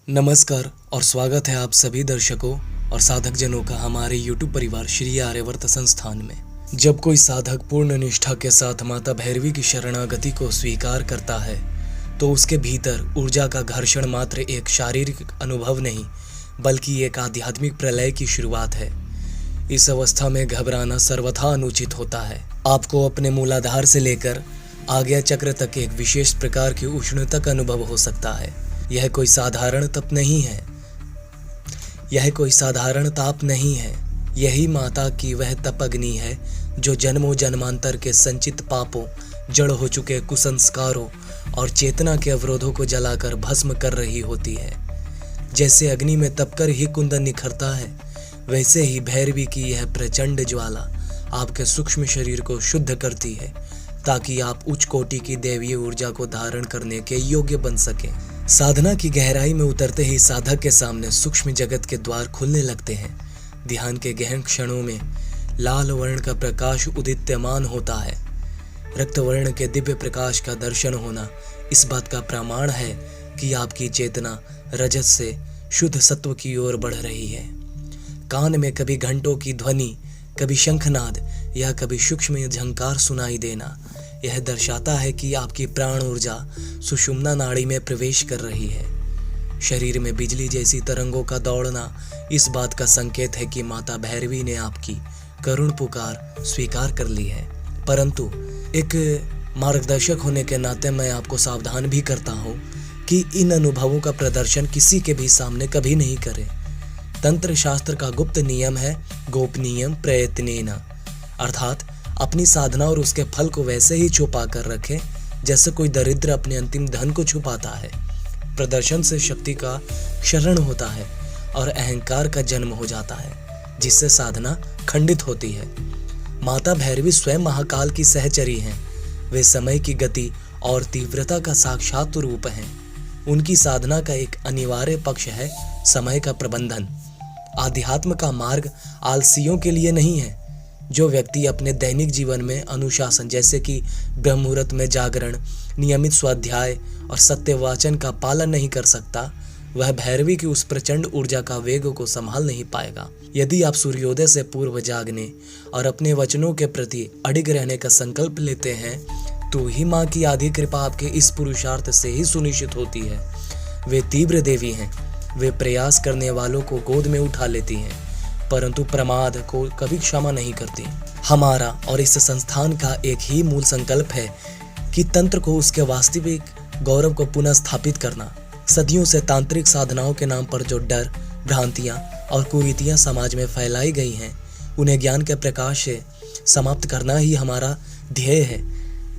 नमस्कार और स्वागत है आप सभी दर्शकों और साधक जनों का हमारे YouTube परिवार श्री आर्यवर्त संस्थान में। जब कोई साधक पूर्ण निष्ठा के साथ माता भैरवी की शरणागति को स्वीकार करता है तो उसके भीतर ऊर्जा का घर्षण मात्र एक शारीरिक अनुभव नहीं बल्कि एक आध्यात्मिक प्रलय की शुरुआत है। इस अवस्था में घबराना सर्वथा अनुचित होता है। आपको अपने मूलाधार से लेकर आज्ञा चक्र तक एक विशेष प्रकार की उष्णता का अनुभव हो सकता है। यह कोई साधारण तप नहीं है, यह कोई साधारण ताप नहीं है। यही माता की वह तप अग्नि है जो जन्मों जन्मांतर के संचित पापों, जड़ हो चुके कुसंस्कारों और चेतना के अवरोधों को जलाकर भस्म कर रही होती है। जैसे अग्नि में तपकर ही कुंदन निखरता है, वैसे ही भैरवी की यह प्रचंड ज्वाला आपके सूक्ष्म शरीर को शुद्ध करती है ताकि आप उच्च कोटि की दैवीय ऊर्जा को धारण करने के योग्य बन सकें। साधना की गहराई में उतरते ही साधक के सामने सूक्ष्म जगत के द्वार खुलने लगते हैं। ध्यान के गहन क्षणों में लाल वर्ण का प्रकाश उदित्यमान होता है। रक्त वर्ण के दिव्य प्रकाश का दर्शन होना इस बात का प्रमाण है कि आपकी चेतना रजत से शुद्ध सत्व की ओर बढ़ रही है। कान में कभी घंटों की ध्वनि, कभी शंखनाद या कभी सूक्ष्म झंकार सुनाई देना यह दर्शाता है कि आपकी प्राण ऊर्जा सुषुम्ना नाड़ी में प्रवेश कर रही है। शरीर में बिजली जैसी तरंगों का दौड़ना इस बात का संकेत है कि माता भैरवी ने आपकी करुण पुकार स्वीकार कर ली है। परंतु एक मार्गदर्शक होने के नाते मैं आपको सावधान भी करता हूँ कि इन अनुभवों का प्रदर्शन किसी के भी सामने कभी नहीं करें। तंत्र शास्त्र का गुप्त नियम है गोपनीयम प्रयत्नेन, अर्थात अपनी साधना और उसके फल को वैसे ही छुपा कर रखें जैसे कोई दरिद्र अपने अंतिम धन को छुपाता है। प्रदर्शन से शक्ति का क्षरण होता है और अहंकार का जन्म हो जाता है, जिससे साधना खंडित होती है। माता भैरवी स्वयं महाकाल की सहचरी हैं। वे समय की गति और तीव्रता का साक्षात रूप हैं। उनकी साधना का एक अनिवार्य पक्ष है समय का प्रबंधन। आध्यात्म का मार्ग आलसियों के लिए नहीं है। जो व्यक्ति अपने दैनिक जीवन में अनुशासन जैसे कि ब्रह्म मुहूर्त में जागरण, नियमित स्वाध्याय और सत्यवाचन का पालन नहीं कर सकता, वह भैरवी की उस प्रचंड ऊर्जा का वेग को संभाल नहीं पाएगा। यदि आप सूर्योदय से पूर्व जागने और अपने वचनों के प्रति अडिग रहने का संकल्प लेते हैं तो ही माँ की आधी कृपा आपके इस पुरुषार्थ से ही सुनिश्चित होती है। वे तीव्र देवी हैं। वे प्रयास करने वालों को गोद में उठा लेती हैं, परंतु प्रमाद को कभी क्षमा नहीं करती। हमारा और इस संस्थान का एक ही मूल संकल्प है कि तंत्र को उसके वास्तविक गौरव को पुनः स्थापित करना। सदियों से तांत्रिक साधनाओं के नाम पर जो डर, भ्रांतियां और कुरीतियां समाज में फैलाई गई हैं, उन्हें ज्ञान के प्रकाश से समाप्त करना ही हमारा ध्येय है।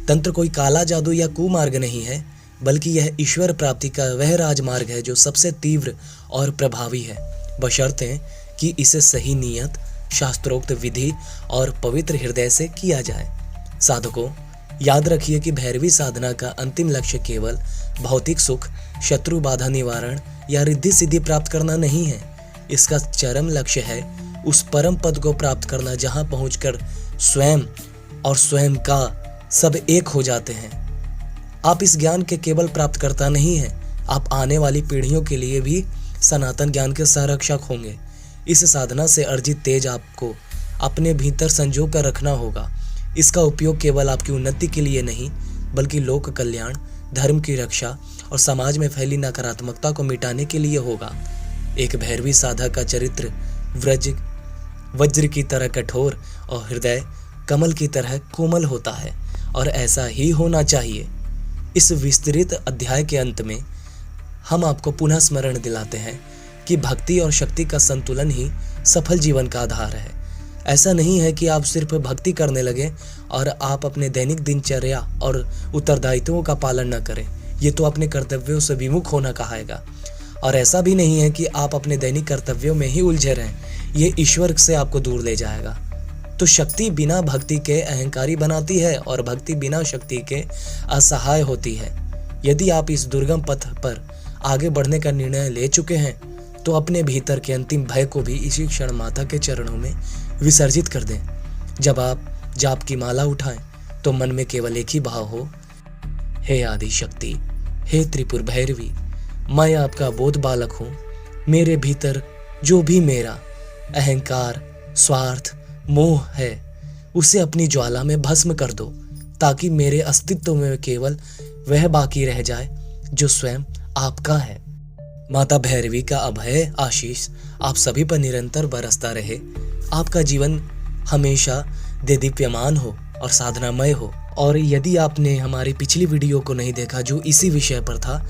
तंत्र कोई काला जादू या कुमार्ग नहीं है, बल्कि यह ईश्वर प्राप्ति का वह राजमार्ग है जो सबसे तीव्र और प्रभावी है, बशर्ते कि इसे सही नियत, शास्त्रोक्त विधि और पवित्र हृदय से किया जाए। साधकों, याद रखिए कि भैरवी साधना का अंतिम लक्ष्य केवल भौतिक सुख, शत्रु बाधा निवारण या रिद्धि सिद्धि प्राप्त करना नहीं है। इसका चरम लक्ष्य है उस परम पद को प्राप्त करना जहां पहुंचकर स्वयं और स्वयं का सब एक हो जाते हैं। आप इस ज्ञान के केवल प्राप्तकर्ता नहीं हैं, आप आने वाली पीढ़ियों के लिए भी सनातन ज्ञान के संरक्षक होंगे। इस साधना से अर्जित तेज आपको अपने भीतर संजो कर रखना होगा। इसका उपयोग केवल आपकी उन्नति के लिए नहीं बल्कि लोक कल्याण, धर्म की रक्षा और समाज में फैली नकारात्मकता को मिटाने के लिए होगा। एक भैरवी साधक का चरित्र वज्र की तरह कठोर और हृदय कमल की तरह कोमल होता है और ऐसा ही होना चाहिए। इस विस्तृत अध्याय के अंत में हम आपको पुनः स्मरण दिलाते हैं कि भक्ति और शक्ति का संतुलन ही सफल जीवन का आधार है। ऐसा नहीं है कि आप सिर्फ भक्ति करने लगे और आप अपने दैनिक दिनचर्या और उत्तरदायित्वों का पालन न करें। ये तो अपने कर्तव्यों से विमुख होना कहाएगा। और ऐसा भी नहीं है कि आप अपने दैनिक कर्तव्यों में ही उलझे रहें। ये ईश्वर से आपको दूर ले जाएगा। तो शक्ति बिना भक्ति के अहंकारी बनाती है और भक्ति बिना शक्ति के असहाय होती है। यदि आप इस दुर्गम पथ पर आगे बढ़ने का निर्णय ले चुके हैं तो अपने भीतर के अंतिम भय को भी इसी क्षण माता के चरणों में विसर्जित कर दें। जब आप जाप की माला उठाएं तो मन में केवल एक ही भाव हो, हे आदि शक्ति, हे त्रिपुर भैरवी, मैं आपका बोध बालक हूँ। मेरे भीतर जो भी मेरा अहंकार, स्वार्थ, मोह है, उसे अपनी ज्वाला में भस्म कर दो, ताकि मेरे अस्तित्व में केवल वह बाकी रह जाए जो स्वयं आपका है। माता भैरवी का अभय आशीष आप सभी पर निरंतर बरसता रहे। आपका जीवन हमेशा देदीप्यमान हो और साधनामय हो। और यदि आपने हमारी पिछली वीडियो को नहीं देखा जो इसी विषय पर था,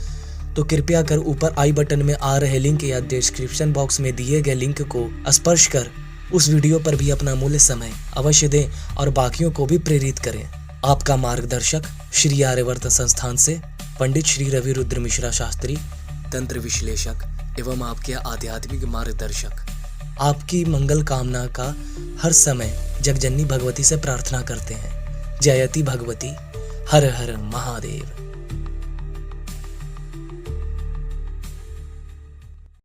तो कृपया कर ऊपर आई बटन में आ रहे लिंक या डिस्क्रिप्शन बॉक्स में दिए गए लिंक को स्पर्श कर उस वीडियो पर भी अपना मूल्य समय अवश्य दें और बाकियों को भी प्रेरित करें। आपका मार्गदर्शक श्री आर्यवर्त संस्थान से पंडित श्री रवि रुद्र मिश्रा शास्त्री, तंत्र विश्लेषक एवं आपके आध्यात्मिक मार्गदर्शक, आपकी मंगल कामना का हर समय जगजननी भगवती से प्रार्थना करते हैं। जयति भगवती। हर हर महादेव।